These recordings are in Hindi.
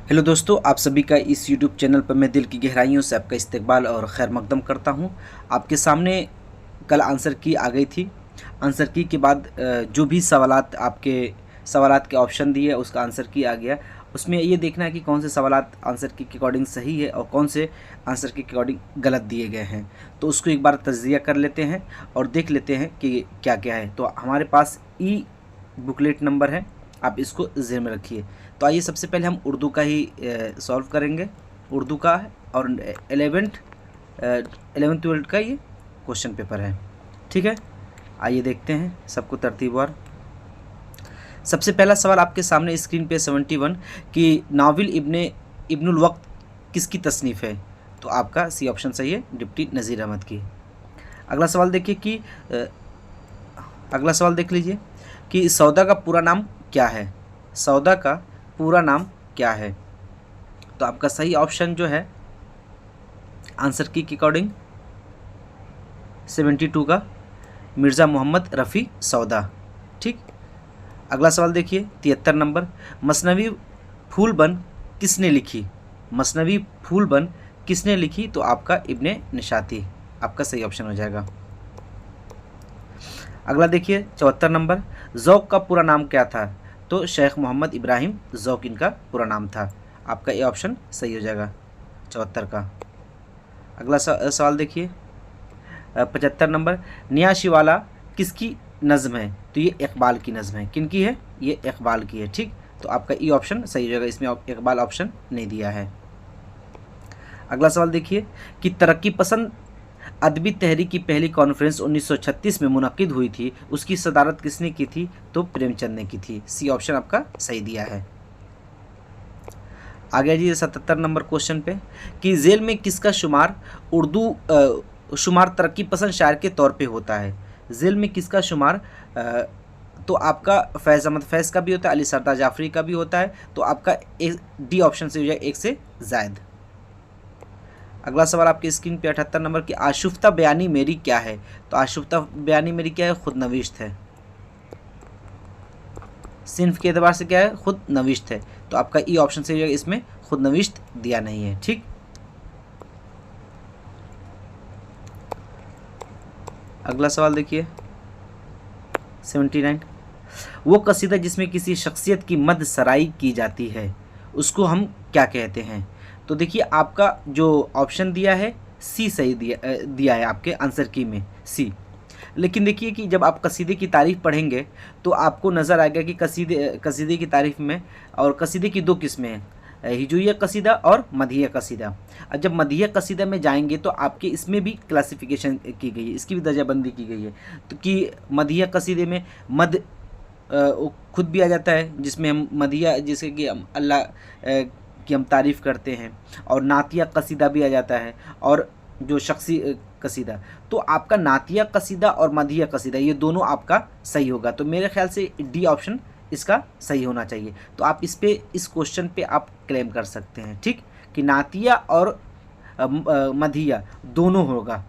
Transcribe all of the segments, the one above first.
हेलो दोस्तों, आप सभी का इस यूट्यूब चैनल पर मैं दिल की गहराइयों से आपका इस्तकबाल और खैर मकदम करता हूं। आपके सामने कल आंसर की आ गई थी। आंसर की के बाद जो भी सवालात के ऑप्शन दिए उसका आंसर की आ गया। उसमें ये देखना है कि कौन से सवालात आंसर की के अकॉर्डिंग सही है और कौन से आंसर के अकॉर्डिंग गलत दिए गए हैं। तो उसको एक बार तज्जिया कर लेते हैं और देख लेते हैं कि क्या क्या है। तो हमारे पास ई बुकलेट नंबर है, आप इसको ज़हन में रखिए। तो आइए सबसे पहले हम उर्दू का ही सॉल्व करेंगे। उर्दू का है और 11th 12th का ये क्वेश्चन पेपर है। ठीक है, आइए देखते हैं सबको तरतीबवार। सबसे पहला सवाल आपके सामने स्क्रीन पे 71 कि नाविल इब्नुल वक्त किसकी तसनीफ़ है। तो आपका सी ऑप्शन सही है, डिप्टी नज़ीर अहमद की। अगला सवाल देखिए कि अगला सवाल देख लीजिए कि सौदा का पूरा नाम क्या है। सौदा का पूरा नाम क्या है। तो आपका सही ऑप्शन जो है आंसर की के अकॉर्डिंग 72 का मिर्ज़ा मोहम्मद रफ़ी सौदा। ठीक, अगला सवाल देखिए 73 नंबर, मसनवी फूलबन किसने लिखी। मसनवी फूलबन किसने लिखी। तो आपका इब्ने निशाती आपका सही ऑप्शन हो जाएगा। अगला देखिए 74 नंबर, ज़ौक़ का पूरा नाम क्या था। तो शेख मोहम्मद इब्राहिम ज़ौक़ इनका पूरा नाम था। आपका ये ऑप्शन सही हो जाएगा 74 का। अगला सवाल देखिए 75 नंबर, निया शिवाला किसकी नज़म है। तो ये इकबाल की नज़म है। किन की है, ये इकबाल की है। ठीक, तो आपका ई ऑप्शन सही हो जाएगा, इसमें इकबाल ऑप्शन नहीं दिया है। अगला सवाल देखिए कि तरक्की पसंद अदबी तहरीक की पहली कॉन्फ्रेंस 1936 में मुनक्किद हुई थी, उसकी सदारत किसने की थी। तो प्रेमचंद ने की थी। सी ऑप्शन आपका सही दिया है। आ गया जी 77 नंबर क्वेश्चन पे कि जेल में किसका शुमार उर्दू शुमार तरक्की पसंद शायर के तौर पे होता है। जेल में किसका शुमार तो आपका फैज़ अहमद फैज़ का भी होता है, अली सरदार जाफरी का भी होता है। तो आपका डी ऑप्शन से हो जाए एक से ज़ायद। अगला सवाल आपकी स्क्रीन पे 78 नंबर की आशुफ्ता बयानी मेरी क्या है। तो आशुफ्ता बयानी मेरी क्या है, खुद नविश्त है। सिन्फ के एतबार से क्या है, खुद नविश्त है। तो आपका ई ऑप्शन से जो है इसमें खुद नविश्त दिया नहीं है। ठीक, अगला सवाल देखिए 79, वो कसीदा जिसमें किसी शख्सियत की मद सराई की जाती है उसको हम क्या कहते हैं। तो देखिए आपका जो ऑप्शन दिया है सी सही दिया है आपके आंसर की में सी। लेकिन देखिए कि जब आप कसीदे की तारीफ़ पढ़ेंगे तो आपको नज़र आएगा कि कसीदे की तारीफ़ में और कसीदे की दो किस्में हैं, हिजुइया कसीदा और मदहिया कसीदा। अब जब मदहिया कसीदा में जाएंगे तो आपके इसमें भी क्लासिफिकेशन की गई है, इसकी भी दर्जाबंदी की गई है। तो कि मदहिया कसीदे में मद खुद भी आ जाता है, जिसमें हम मदहिया जैसे कि हम अल्लाह की हम तारीफ़ करते हैं, और नातिया कसीदा भी आ जाता है, और जो शख्सी कसीदा। तो आपका नातिया कसीदा और मदहिया कसीदा ये दोनों आपका सही होगा। तो मेरे ख्याल से डी ऑप्शन इसका सही होना चाहिए। तो आप इस क्वेश्चन पे आप क्लेम कर सकते हैं। ठीक, कि नातिया और मदहिया दोनों होगा।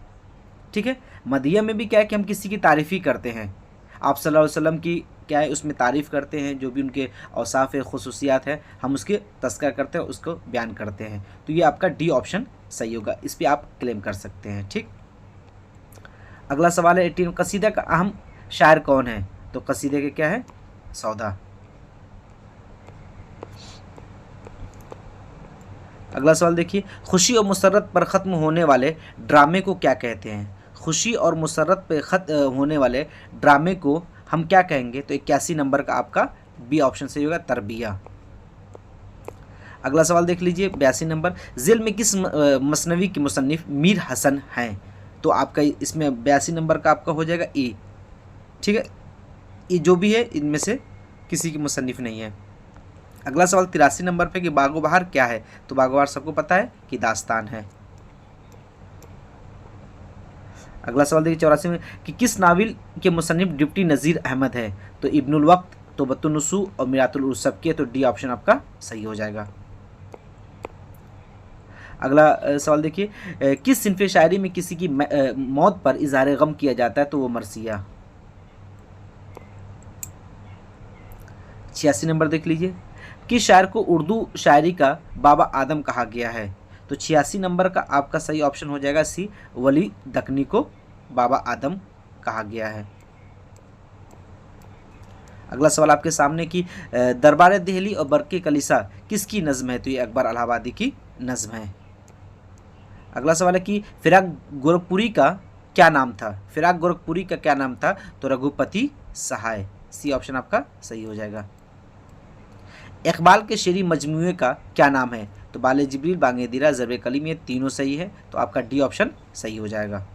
ठीक है, मदहिया में भी क्या है कि हम किसी की तारीफ़ ही करते हैं, आप सल्लल्लाहु अलैहि वसल्लम की क्या है उसमें तारीफ़ करते हैं, जो भी उनके औसाफ़ खुसूसियात है हम उसके तज़किरा करते हैं, उसको बयान करते हैं। तो ये आपका डी ऑप्शन सही होगा, इस पर आप क्लेम कर सकते हैं। ठीक, अगला सवाल है 18, कसीदा का अहम शायर कौन है। तो कसीदे के क्या है, सौदा। अगला सवाल देखिए, खुशी और मुसर्रत पर ख़त्म होने वाले ड्रामे को क्या कहते हैं। खुशी और मुसर्रत पर होने वाले ड्रामे को हम क्या कहेंगे। तो 81 नंबर का आपका बी ऑप्शन से होगा, तरबिया। अगला सवाल देख लीजिए 82 नंबर, जेल में किस मसनवी के मुसन्निफ मीर हसन हैं। तो आपका इसमें 82 नंबर का आपका हो जाएगा ई। ठीक है, ये जो भी है इनमें से किसी की मुसन्निफ नहीं है। अगला सवाल 83 नंबर पे कि बागो बहार क्या है। तो बागो बहार सबको पता है कि दास्तान है। अगला सवाल देखिए 84 में कि किस नाविल के मुसन्निफ डिप्टी नज़ीर अहमद है। तो इब्नुल वक्त, तौबतुन नुसूह और मिरातुल उर्स सबके। तो डी ऑप्शन आपका सही हो जाएगा। अगला सवाल देखिए, किस सिनफ़े शायरी में किसी की मौत पर इज़हार गम किया जाता है। तो वो मरसिया। 86 नंबर देख लीजिए, किस शायर को उर्दू शायरी का बाबा आदम कहा गया है? तो 86 नंबर का आपका सही ऑप्शन हो जाएगा सी, वली दकनी को बाबा आदम कहा गया है। अगला सवाल आपके सामने कि दरबार दिल्ली और बरके कलीसा किसकी नज़्म है? तो ये अकबर इलाहाबादी की नज़्म है। अगला सवाल है कि फिराक गोरखपुरी का क्या नाम था? फिराक गोरखपुरी का क्या नाम था? तो रघुपति सहाय, सी ऑप्शन आपका सही हो जाएगा। इकबाल के शेरी मजमूए का क्या नाम है? तो बाले जिब्रील, बांगे दिरा, ज़रबे कलीम, ये तीनों सही है, तो आपका डी ऑप्शन सही हो जाएगा।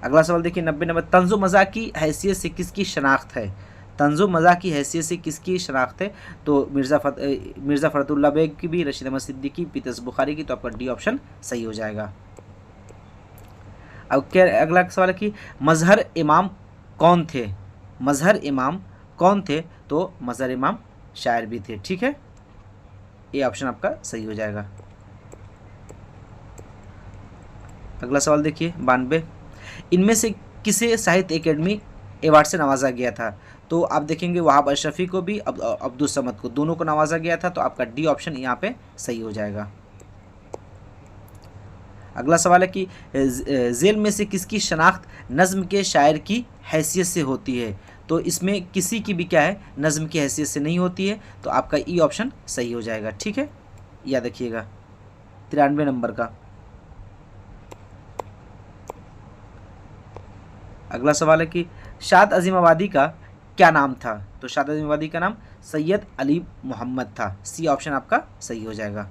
अगला सवाल देखिए 90 नंबर, तंज़ो मज़ाक की हैसियत से किसकी शनाख्त है? तंज़ो मज़ाक की हैसियत से किसकी शनाख्त है? तो मिर्ज़ा फ़रतुल्लाह बेग की भी, रशीद अहमद सिद्दीकी, पीतस बुखारी की, तो आपका डी ऑप्शन सही हो जाएगा। अब क्या अगला सवाल है कि मजहर इमाम कौन थे? मजहर इमाम कौन थे? तो मजहर इमाम शायर भी थे, ठीक है, ये ऑप्शन आपका सही हो जाएगा। अगला सवाल देखिए 92, इनमें से किसे साहित्य एकेडमी अवार्ड से नवाजा गया था? तो आप देखेंगे वहाब अशरफी को भी, अब्दुल समद को, दोनों को नवाजा गया था, तो आपका डी ऑप्शन यहाँ पे सही हो जाएगा। अगला सवाल है कि जेल में से किसकी शनाख्त नज़्म के शायर की हैसियत से होती है? तो इसमें किसी की भी क्या है, नज़्म की हैसियत से नहीं होती है, तो आपका ई ऑप्शन सही हो जाएगा, ठीक है, याद रखिएगा। 93 नंबर का अगला सवाल है कि शाद अजीमाबादी का क्या नाम था? तो शाद अजीमाबादी का नाम सैयद अली मोहम्मद था, सी ऑप्शन आपका सही हो जाएगा।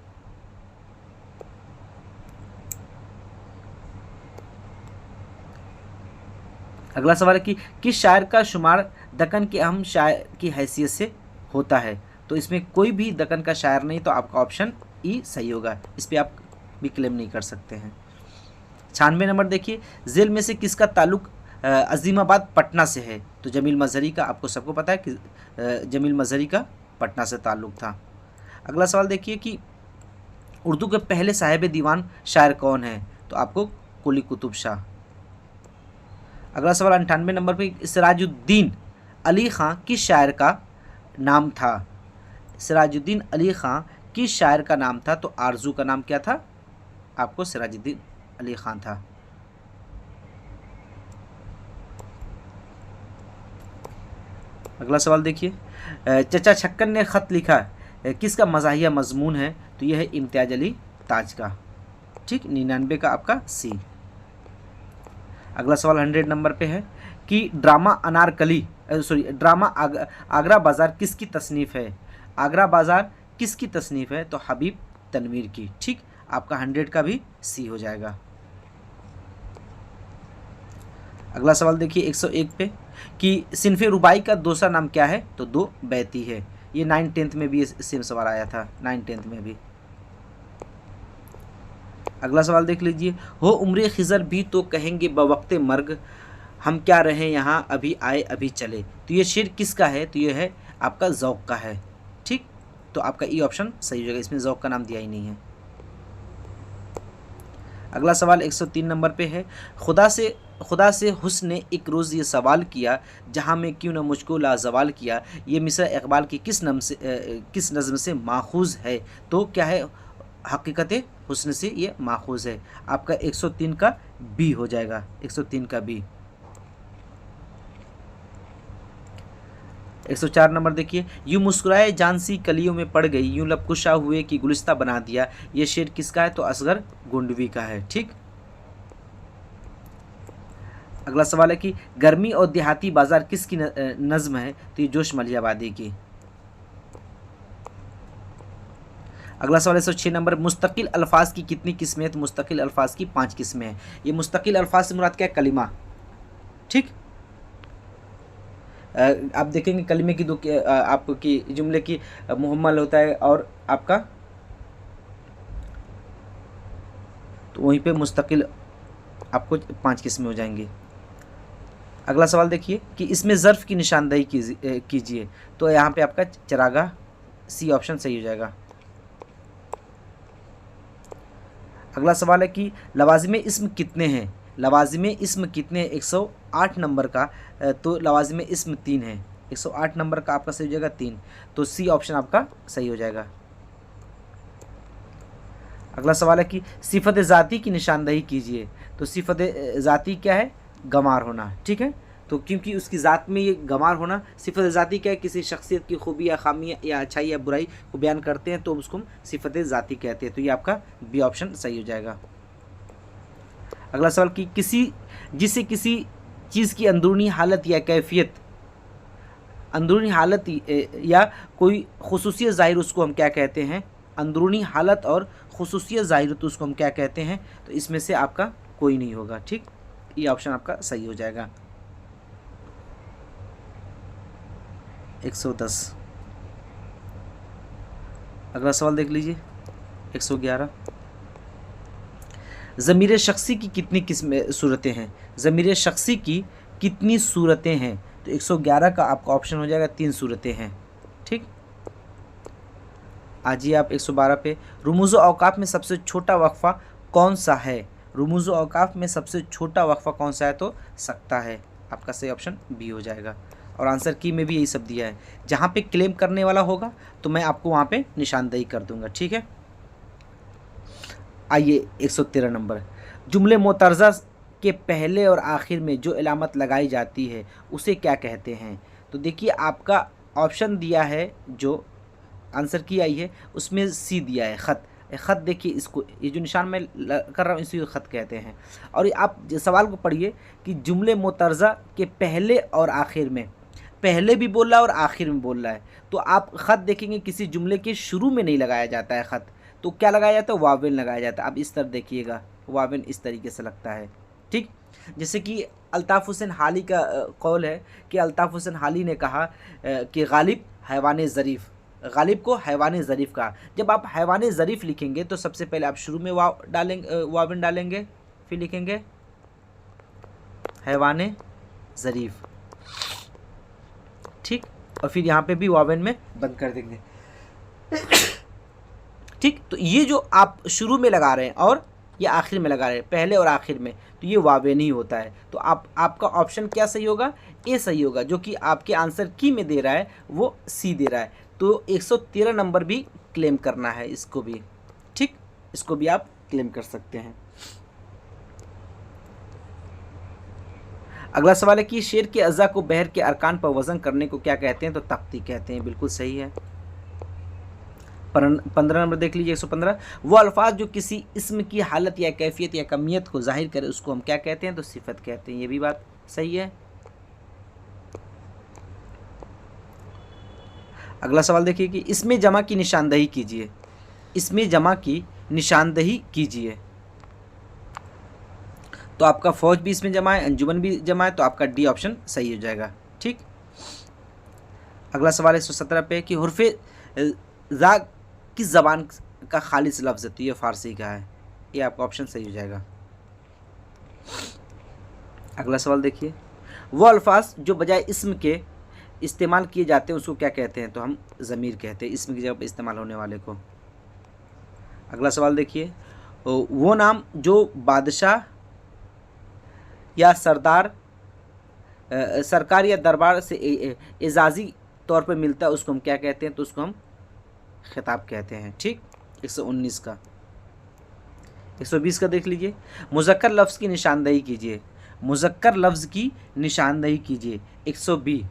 अगला सवाल है कि किस शायर का शुमार दक्कन के अहम शायर की हैसियत से होता है? तो इसमें कोई भी दक्कन का शायर नहीं, तो आपका ऑप्शन ई सही होगा, इस पर आप भी क्लेम नहीं कर सकते हैं। 96 नंबर देखिए, जेल में से किसका ताल्लुक अजीमाबाद पटना से है? तो जमील मजहरी का, आपको सबको पता है कि जमील मजहरी का पटना से ताल्लुक था। अगला सवाल देखिए कि उर्दू के पहले साहिब दीवान शायर कौन है? तो आपको कुली कुतुब शाह। अगला सवाल 98 नंबर पे, सिराजुद्दीन अली ख़ां किस शायर का नाम था? सिराजुद्दीन अली ख़ां किस शायर का नाम था? तो आरजू का नाम क्या था? आपको सिराजुद्दीन अली ख़ां था। अगला सवाल देखिए, चचा छक्कन ने ख़त लिखा किसका मज़ाहिया मजमून है? तो यह है इम्तियाज़ अली ताज का, ठीक, 99 का आपका सी। अगला सवाल 100 नंबर पे है कि ड्रामा आगरा बाज़ार किसकी तसनीफ़ है? आगरा बाज़ार किसकी तसनीफ़ है? तो हबीब तनवीर की, ठीक, आपका 100 का भी सी हो जाएगा। अगला सवाल देखिए 101 पे कि सिनफ़े रुबाई का दूसरा नाम क्या है? तो दो बैती है, ये 9th-10th में भी सेम सवाल आया था, 9th-10th में भी। अगला सवाल देख लीजिए, हो उम्र खिज़र भी तो कहेंगे बवक्ते मर्ग, हम क्या रहे यहाँ अभी आए अभी चले। तो ये शेर किसका है? तो ये है आपका ज़ौक़ का है, ठीक, तो आपका ई ऑप्शन सही हो जाएगा, इसमें ज़ौक़ का नाम दिया ही नहीं है। अगला सवाल 103 नंबर पे है, खुदा से हुस्न ने एक रोज़ ये सवाल किया, जहाँ में क्यों न मुझको लाजवाल किया, ये मिसरा इकबाल की किस नज़्म से माखूज़ है? तो क्या है, हकीकत हुस्न से ये माखूज़ है, आपका 103 का बी हो जाएगा, 103 का बी। 104 नंबर देखिए, यूँ मुस्कुराए जान सी कलियों में पड़ गई, यूँ लबकुशा हुए कि गुलिस्ता बना दिया, ये शेर किसका है? तो असगर गोंडवी का है, ठीक। अगला सवाल है कि गर्मी और देहाती बाज़ार किसकी नज़्म है? तो ये जोश मलियाबादी की। अगला सवाल 106 नंबर, मुस्तकिल अल्फाज की कितनी किस्में हैं? तो मुस्तकिल अल्फाज की 5 किस्में हैं। ये मुस्तकिल अल्फाज से मुराद क्या है? कलिमा, ठीक। आप देखेंगे कलिमे की दो आपकी जुमले की मुहम्मल होता है और आपका, तो वहीं पे मुस्तकिल आपको 5 किस्में हो जाएंगी। अगला सवाल देखिए कि इसमें ज़र्फ़ की निशानदेही कीजिए, तो यहाँ पे आपका चरागाह, सी ऑप्शन सही हो जाएगा। अगला सवाल है कि लवाज़िमे इस्म कितने हैं? लवाज़िमे इस्म कितने हैं? 108 नंबर का, तो लवाज़िमे इस्म 3 है, 108 नंबर का आपका सही हो जाएगा 3, तो सी ऑप्शन आपका सही हो जाएगा। अगला सवाल है कि सिफत ज़ाती की निशानदही कीजिए। तो सिफत ज़ाती क्या है? गमार होना, ठीक है। तो क्योंकि उसकी ज़ात में ये गमार होना, सिफत ज़ाती क्या है? किसी शख्सियत की खूबी या खामी या अच्छाई या बुराई को बयान करते हैं तो उसको हम सिफत ज़ाती कहते हैं। तो ये आपका बी ऑप्शन सही हो जाएगा। अगला सवाल कि जिसे किसी चीज़ की अंदरूनी हालत या कैफियत, अंदरूनी हालत या कोई खुसूसियत ज़ाहिर, उसको हम क्या कहते हैं? अंदरूनी हालत और खुसूसियत ज़ाहिर, तो उसको हम क्या कहते हैं? तो इसमें से आपका कोई नहीं होगा, ठीक। ये ऑप्शन आपका सही हो जाएगा। 110। अगला सवाल देख लीजिए 111। ज़मीर शख्सी की कितनी किस्में सूरतें हैं? ज़मीर शख्सी की कितनी सूरतें हैं? तो 111 का आपका ऑप्शन हो जाएगा 3 सूरतें हैं, ठीक। आजिए आप 112 पे। रुमूज़ औक़ाफ़ में सबसे छोटा वक्फ़ा कौन सा है? रुमूज़ औक़ाफ़ में सबसे छोटा वक्फ़ा कौन सा है? तो सकता है। आपका सही ऑप्शन बी हो जाएगा। और आंसर की में भी यही सब दिया है। जहाँ पे क्लेम करने वाला होगा तो मैं आपको वहाँ पे निशानदेही कर दूंगा, ठीक है। आइए 113 नंबर। जुमले मोतरज़ा के पहले और आखिर में जो इलामत लगाई जाती है उसे क्या कहते हैं? तो देखिए आपका ऑप्शन दिया है, जो आंसर की आई है उसमें सी दिया है, ख़त। ख़त देखिए, इसको ये जो निशान मैं कर रहा हूँ इसी को ख़त कहते हैं। और ये आप सवाल को पढ़िए कि जुमले मोतरज़ा के पहले और आखिर में, पहले भी बोल रहा है और आखिर में बोल रहा है, तो आप ख़त देखेंगे किसी जुमले के शुरू में नहीं लगाया जाता है ख़त, तो क्या लगाया जाता है? वावेल लगाया जाता है। अब इस तरह देखिएगा, वावेल इस तरीके से लगता है, ठीक। जैसे कि अल्ताफ़ हुसैन हाली का कौल है कि अल्ताफ़ हुसैन हाली ने कहा कि गालिब हैवान ज़रीफ़, गालिब को हैवान ज़रीफ़ कहा। जब आप हैवान ज़रीफ़ लिखेंगे तो सबसे पहले आप शुरू में वाव डालेंगे, वावेल डालेंगे, फिर लिखेंगे हैवान ज़रीफ़, ठीक। और फिर यहाँ पे भी वावेल में बंद कर देंगे, ठीक। तो ये जो आप शुरू में लगा रहे हैं और ये आखिर में लगा रहे हैं, पहले और आखिर में, तो ये वावेल ही होता है। तो आपका ऑप्शन क्या सही होगा? ए सही होगा। जो कि आपके आंसर की में दे रहा है वो सी दे रहा है। तो 113 नंबर भी क्लेम करना है इसको भी, ठीक। इसको भी आप क्लेम कर सकते हैं। अगला सवाल है कि शेर के अज़ा को बहर के अरकान पर वज़न करने को क्या कहते हैं? तो तख्ती कहते हैं। बिल्कुल सही है। 15 नंबर देख लीजिए 115। वो अल्फाज जो किसी इस्म की हालत या कैफियत या कमियत को जाहिर करे उसको हम क्या कहते हैं? तो सिफत कहते हैं। ये भी बात सही है। अगला सवाल देखिए कि इसमें जमा की निशानदही कीजिए। इसमें जमा की निशानदही कीजिए। तो आपका फौज भी इसमें जमा है, अंजुमन भी जमा है, तो आपका डी ऑप्शन सही हो जाएगा, ठीक। अगला सवाल है 117 पे कि हुर्फ़े ज़ा किस ज़बान का खालिस लफ्ज़ है? तो ये फ़ारसी का है। ये आपका ऑप्शन सही हो जाएगा। अगला सवाल देखिए, वो अल्फाज जो बजाय इस्म के इस्तेमाल किए जाते हैं उसको क्या कहते हैं? तो हम ज़मीर कहते हैं, इस्म की जगह पर इस्तेमाल होने वाले को। अगला सवाल देखिए, वो नाम जो बादशाह या सरदार, सरकार या दरबार से एजाज़ी तौर पर मिलता है उसको हम क्या कहते हैं? तो उसको हम खिताब कहते हैं, ठीक। 119 का। 120 का देख लीजिए, मुज़क्कर लफ्ज़ की निशानदही कीजिए। मुज़क्कर लफ्ज़ की निशानदही कीजिए 120,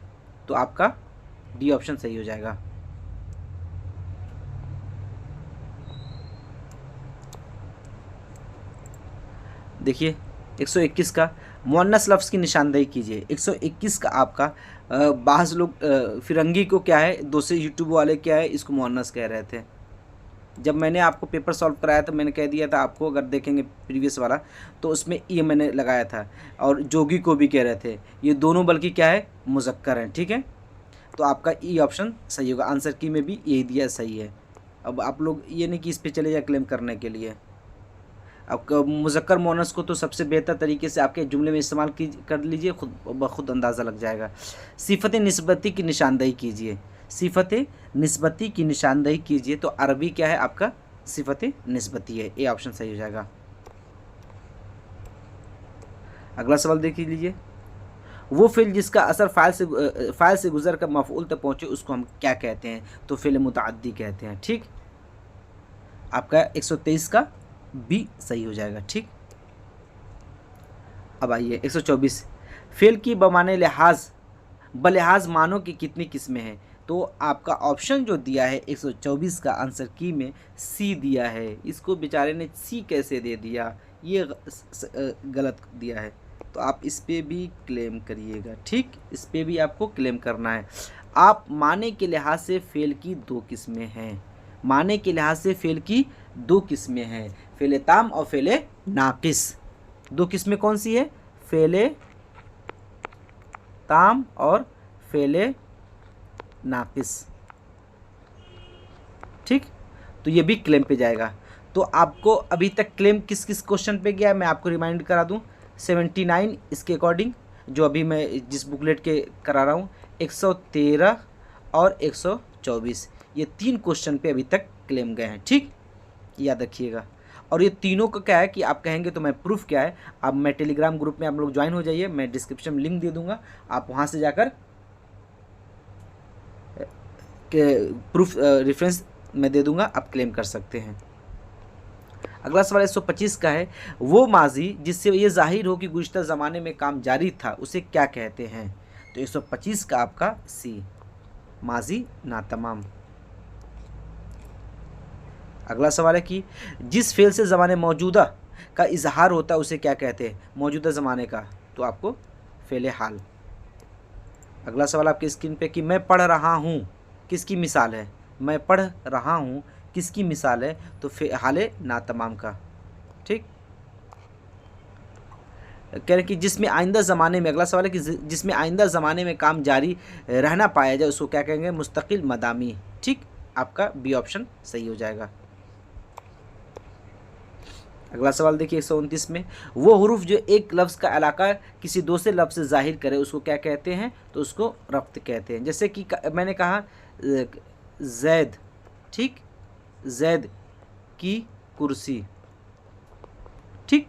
तो आपका डी ऑप्शन सही हो जाएगा। देखिए 121 का, मुअन्नस लफ्ज़ की निशानदही कीजिए। 121 का आपका बाज़ लोग फिरंगी को क्या है, दूसरे यूट्यूब वाले क्या है, इसको मुअन्नस कह रहे थे। जब मैंने आपको पेपर सॉल्व कराया तो मैंने कह दिया था आपको, अगर देखेंगे प्रीवियस वाला तो उसमें ये मैंने लगाया था। और जोगी को भी कह रहे थे, ये दोनों बल्कि क्या है, मुज़क्कर हैं, ठीक है। तो आपका ई ऑप्शन सही होगा। आंसर की में भी यही दिया सही है। अब आप लोग ये नहीं कि इस पर चले जाए क्लेम करने के लिए। अब मुज़क्कर मुअन्नस को तो सबसे बेहतर तरीके से आपके जुमले में इस्तेमाल कर लीजिए, खुद ब-खुद अंदाज़ा लग जाएगा। सिफ़त निस्बती की निशानदही कीजिए। सिफ़त निस्बती की निशानदही कीजिए, तो अरबी क्या है आपका? सिफ़त निस्बती है। ए ऑप्शन सही हो जाएगा। अगला सवाल देख लीजिए, वो फ़िल जिसका असर फ़ाइल से गुज़र कर मफ़ऊल तक पहुँचे उसको हम क्या कहते हैं? तो फ़िल मुतअद्दी कहते हैं। ठीक, आपका 123 का बी सही हो जाएगा। ठीक, अब आइए 124, फ़िल की बलिहाज मानों की कितनी किस्में हैं? तो आपका ऑप्शन जो दिया है 124 का आंसर की में सी दिया है। इसको बेचारे ने सी कैसे दे दिया, ये गलत दिया है। तो आप इस पे भी क्लेम करिएगा। ठीक, इस पे भी आपको क्लेम करना है। आप माने के लिहाज से फ़ेल की दो किस्में हैं। माने के लिहाज से फ़ेल की दो किस्में हैं, फ़ेल ताम और फ़ेल नाक़िस। दो किस्में कौन सी है? फ़ेल ताम और फ़ेल नाक़िस। ठीक, तो ये भी क्लेम पे जाएगा। तो आपको अभी तक क्लेम किस किस क्वेश्चन पे गया मैं आपको रिमाइंड करा दूं। 79 इसके अकॉर्डिंग जो अभी मैं जिस बुकलेट के करा रहा हूँ, 113 और 124 ये 3 क्वेश्चन पे अभी तक क्लेम गए हैं। ठीक, याद रखिएगा। और ये तीनों का क्या है कि आप कहेंगे तो मैं प्रूफ क्या है, अब मैं टेलीग्राम ग्रुप में आप लोग ज्वाइन हो जाइए, मैं डिस्क्रिप्शन में लिंक दे दूँगा, आप वहाँ से जाकर प्रूफ रेफरेंस मैं दे दूँगा, आप क्लेम कर सकते हैं। अगला सवाल 125 का है, वो माजी जिससे ये ज़ाहिर हो कि गुज़िश्ता ज़माने में काम जारी था उसे क्या कहते हैं? तो 125 का आपका सी, माजी नातमाम। अगला सवाल है कि जिस फ़ेल से ज़माने मौजूदा का इजहार होता है उसे क्या कहते हैं? मौजूदा ज़माने का, तो आपको फ़ेल हाल। अगला सवाल आपकी स्क्रीन पे कि मैं पढ़ रहा हूँ किसकी मिसाल है? मैं पढ़ रहा हूँ किसकी मिसाल है? तो हाले नातमाम का। ठीक, कह रहे कि जिसमें आइंदा ज़माने में, अगला सवाल है कि जिसमें आइंदा ज़माने में काम जारी रहना पाया जाए उसको क्या कहेंगे? मुस्तकिल मदामी। ठीक, आपका बी ऑप्शन सही हो जाएगा। अगला सवाल देखिए 129 में, वो हुरूफ जो एक लफ्ज़ का इलाका किसी दूसरे लफ्ज़ से ज़ाहिर करे उसको क्या कहते हैं? तो उसको रब्त कहते हैं। जैसे कि मैंने कहा ज़ैद, ठीक, ज़ैद की कुर्सी। ठीक,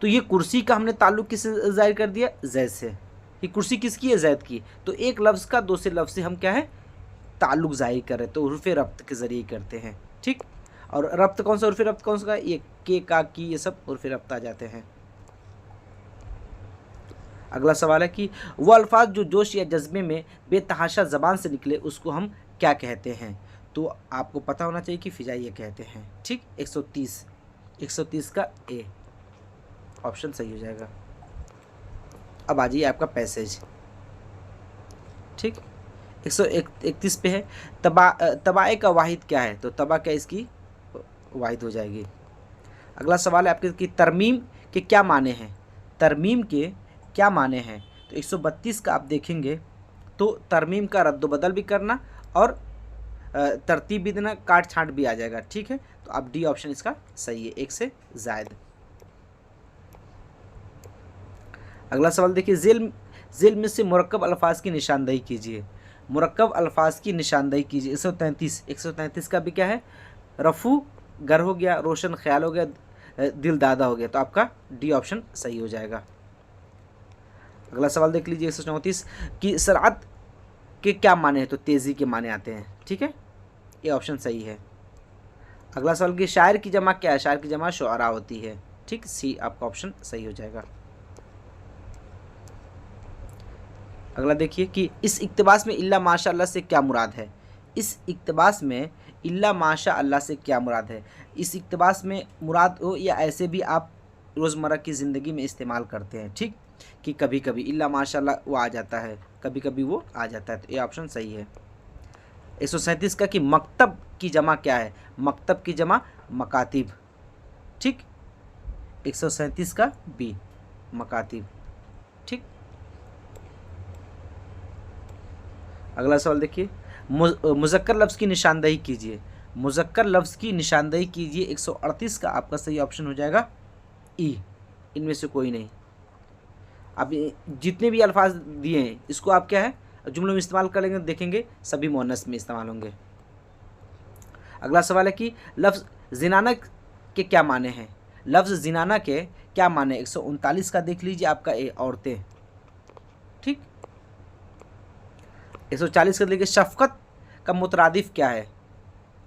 तो ये कुर्सी का हमने ताल्लुक़ किससे ज़ाहिर कर दिया? ज़ैद से। ये कुर्सी किसकी है? ज़ैद की। तो एक लफ्ज़ का दूसरे लफ्ज़ से हम क्या है? ताल्लुक़ ज़ाहिर कर रहे हैं, तो हुरूफ़ रब्त के ज़रिए करते हैं। ठीक, और रब्त कौन सा, हुरूफ़ रब्त कौन सा? ये के, का, की, ये सब हुरूफ़ रब्त आ जाते हैं। अगला सवाल है कि वो अल्फाज जो जोश या जज्बे में बेतहाशा ज़बान से निकले उसको हम क्या कहते हैं? तो आपको पता होना चाहिए कि फ़िजाइया कहते हैं। ठीक, 130 का ए ऑप्शन सही हो जाएगा। अब आ जाइए आपका पैसेज। ठीक, 131 पे है, तबाए का वाहिद क्या है? तो तबा क्या इसकी वाहिद हो जाएगी। अगला सवाल है आपके कि तरमीम के क्या माने हैं? तरमीम के क्या माने हैं? तो 132 का आप देखेंगे तो तरमीम का रद्द-बदल भी करना और तरतीब भी देना, काट छाँट भी आ जाएगा। ठीक है, तो अब डी ऑप्शन इसका सही है, एक से ज़ायद। अगला सवाल देखिए, ज़िल में से मुरक्कब अल्फाज की निशानदेही कीजिए। मुरक्कब अल्फाज की निशानदेही कीजिए। 133 का भी क्या है? रफ़ू गर हो गया, रोशन ख्याल हो गया, दिल दादा हो गया, तो आपका डी ऑप्शन सही हो जाएगा। अगला सवाल देख लीजिए 134 कि सरात के क्या माने हैं? तो तेज़ी के माने आते हैं। ठीक है, ये ऑप्शन सही है। अगला सवाल कि शायर की जमा क्या है? शायर की जमा शुअरा होती है। ठीक, सी आपका ऑप्शन सही हो जाएगा। अगला देखिए कि इस इक्तबास में इल्ला माशा अल्लाह से क्या मुराद है? इस इक्तबास में इल्ला माशा अल्लाह से क्या मुराद है? इस इक्तबास में मुराद हो या ऐसे भी आप रोज़मर्रा की ज़िंदगी में इस्तेमाल करते हैं। ठीक, कि कभी कभी इल्ला माशा अल्लाह वो आ जाता है, कभी कभी वो आ जाता है, तो ये ऑप्शन सही है। 137 का कि मकतब की जमा क्या है? मकतब की जमा मकातिब। ठीक, 137 का बी मकातिब। ठीक, अगला सवाल देखिए, मुज़क्कर लफ्ज़ की निशानदेही कीजिए। मुज़क्कर लफ्ज़ की निशानदेही कीजिए। 138 का आपका सही ऑप्शन हो जाएगा ई, इनमें से कोई नहीं। अब जितने भी अल्फाज दिए हैं इसको आप क्या है जुमलों में इस्तेमाल करेंगे, देखेंगे सभी मुअन्नस में इस्तेमाल होंगे। अगला सवाल है कि लफ्ज़ जिनाना के क्या माने हैं? लफ्ज़ जिनाना के क्या माने? 139 का देख लीजिए आपका ए औरतें। ठीक। 140 का देखिए शफ़क़त का मुतरादिफ क्या है?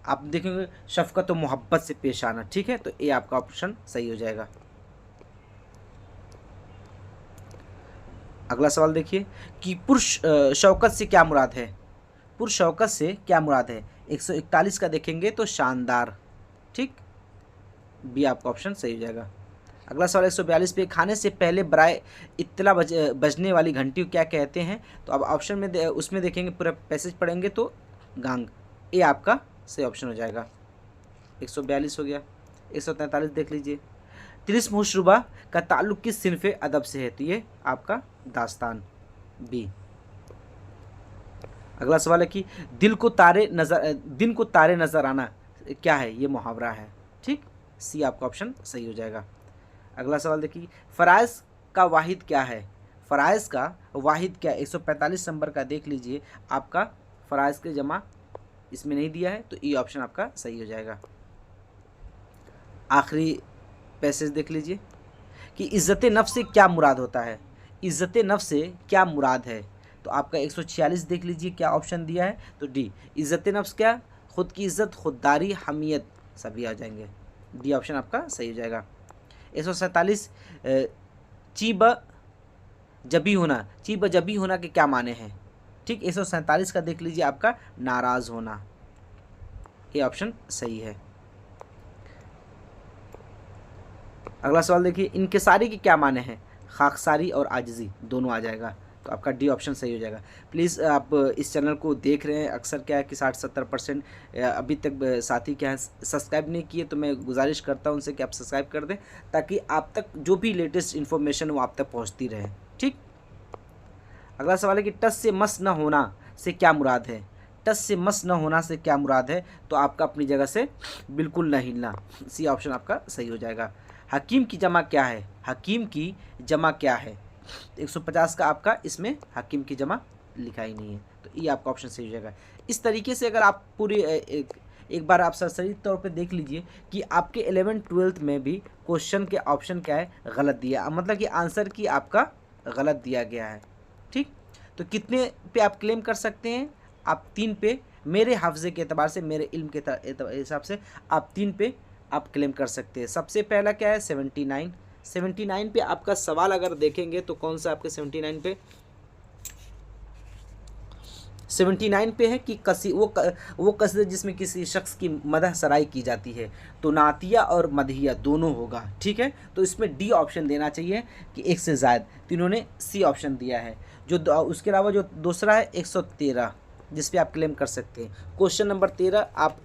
आप देखेंगे शफ़क़त तो मोहब्बत से पेश आना, ठीक है, तो ये आपका ऑप्शन सही हो जाएगा। अगला सवाल देखिए कि शौकत से क्या मुराद है? शौकत से क्या मुराद है? 141 का देखेंगे तो शानदार, ठीक, बी आपका ऑप्शन सही हो जाएगा। अगला सवाल 142 पे खाने से पहले बराए इत्तला बजने वाली घंटी को क्या कहते हैं? तो अब ऑप्शन में उसमें देखेंगे, पूरा पैसेज पढ़ेंगे तो गांग, ये आपका सही ऑप्शन हो जाएगा। 142 हो गया। 143 देख लीजिए, तिरिस मशरूबा का ताल्लुक किस सिनफ़े अदब से है? तो ये आपका दास्तान, बी। अगला सवाल है कि दिन को तारे नज़र आना क्या है? ये मुहावरा है, ठीक, सी आपका ऑप्शन सही हो जाएगा। अगला सवाल देखिए फ़राइज़ का वाहिद क्या है? फ़राइज़ का वाहिद क्या है? 145 नंबर का देख लीजिए, आपका फ़राइज़ के जमा इसमें नहीं दिया है, तो ई ऑप्शन आपका सही हो जाएगा। आखिरी पैसेज देख लीजिए कि इज़्ज़त नफ्स से क्या मुराद होता है? इज़्ज़त नफ्स से क्या मुराद है? तो आपका 146 देख लीजिए क्या ऑप्शन दिया है, तो डी। इज़्ज़त नफ्स क्या? खुद की इज़्ज़त, खुददारी, हमियत, सभी आ जाएंगे, डी ऑप्शन आपका सही हो जाएगा। 147 चीब जबी होना के क्या माने हैं? ठीक, 147 का देख लीजिए, आपका नाराज़ होना, ये ऑप्शन सही है। अगला सवाल देखिए इनकिसारी के क्या माने हैं? खाकसारी और आजिज़ी, दोनों आ जाएगा, तो आपका डी ऑप्शन सही हो जाएगा। प्लीज़ आप इस चैनल को देख रहे हैं, अक्सर क्या है कि 60-70% अभी तक साथी क्या है सब्सक्राइब नहीं किए, तो मैं गुजारिश करता हूं उनसे कि आप सब्सक्राइब कर दें, ताकि आप तक जो भी लेटेस्ट इन्फॉर्मेशन वो आप तक पहुंचती रहे, ठीक। अगला सवाल है कि टस से मस न होना से क्या मुराद है? टस से मस न होना से क्या मुराद है? तो आपका अपनी जगह से बिल्कुल न हिलना, सी ऑप्शन आपका सही हो जाएगा। हकीम की जमा क्या है? हकीम की जमा क्या है? 150 का आपका इसमें हकीम की जमा लिखा ही नहीं है, तो ये आपका ऑप्शन सही हो जाएगा। इस तरीके से अगर आप पूरी एक बार आप सरसरी तौर पे देख लीजिए कि आपके 11th-12th में भी क्वेश्चन के ऑप्शन क्या है, गलत दिया, मतलब कि आंसर की आपका गलत दिया गया है, ठीक। तो कितने पे आप क्लेम कर सकते हैं? आप 3 पे, मेरे हाफ्जे के एतबार से, मेरे इल्म के हिसाब से आप 3 पे आप क्लेम कर सकते हैं। सबसे पहला क्या है? 79 पे आपका सवाल अगर देखेंगे तो कौन सा आपके 79 पे है कि वो कसीदा जिसमें किसी शख्स की मदह सराई की जाती है, तो नातिया और मदहिया दोनों होगा, ठीक है। तो इसमें डी ऑप्शन देना चाहिए कि एक से ज़ायद, तो इन्होंने सी ऑप्शन दिया है। जो उसके अलावा जो दूसरा है 113, जिस पे आप क्लेम कर सकते हैं। क्वेश्चन नंबर 13 आप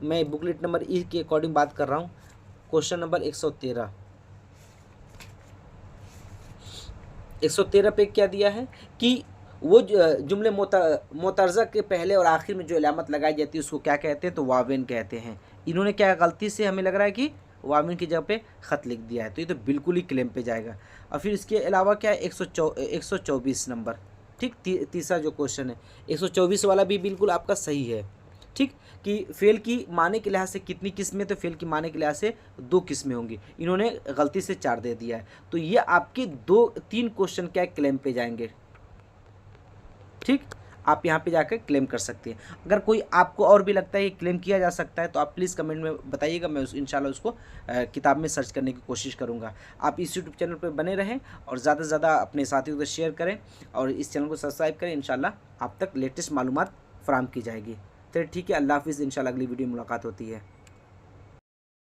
मैं बुकलेट नंबर ई के अकॉर्डिंग बात कर रहा हूँ। क्वेश्चन नंबर 113 पे क्या दिया है कि वो जुमले मोतरज़ा के पहले और आखिर में जो अलामत लगाई जाती है उसको क्या कहते हैं? तो वावेन कहते हैं। इन्होंने क्या गलती से हमें लग रहा है कि वावेन की जगह पे ख़त लिख दिया है, तो ये तो बिल्कुल ही क्लेम पे जाएगा। और फिर इसके अलावा क्या है 124 नंबर, ठीक, तीसरा जो क्वेश्चन है 124 वाला भी बिल्कुल आपका सही है, ठीक, कि फ़ेल की माने के लिहाज से कितनी किस्में? तो फ़ेल की माने के लिहाज से 2 किस्में होंगी, इन्होंने गलती से 4 दे दिया है, तो ये आपके 2-3 क्वेश्चन क्या क्लेम पे जाएंगे, ठीक। आप यहाँ पे जाकर क्लेम कर सकते हैं। अगर कोई आपको और भी लगता है कि क्लेम किया जा सकता है तो आप प्लीज़ कमेंट में बताइएगा, मैं इंशाल्लाह उसको किताब में सर्च करने की कोशिश करूँगा। आप इस यूट्यूब चैनल पर बने रहें और ज़्यादा से ज़्यादा अपने साथियों को शेयर करें और इस चैनल को सब्सक्राइब करें। इंशाल्लाह आप तक लेटेस्ट मालूमात फ़राहम की जाएगी। तो ठीक है, अल्लाह हाफ़िज़, इंशाल्लाह अगली वीडियो में मुलाकात होती है।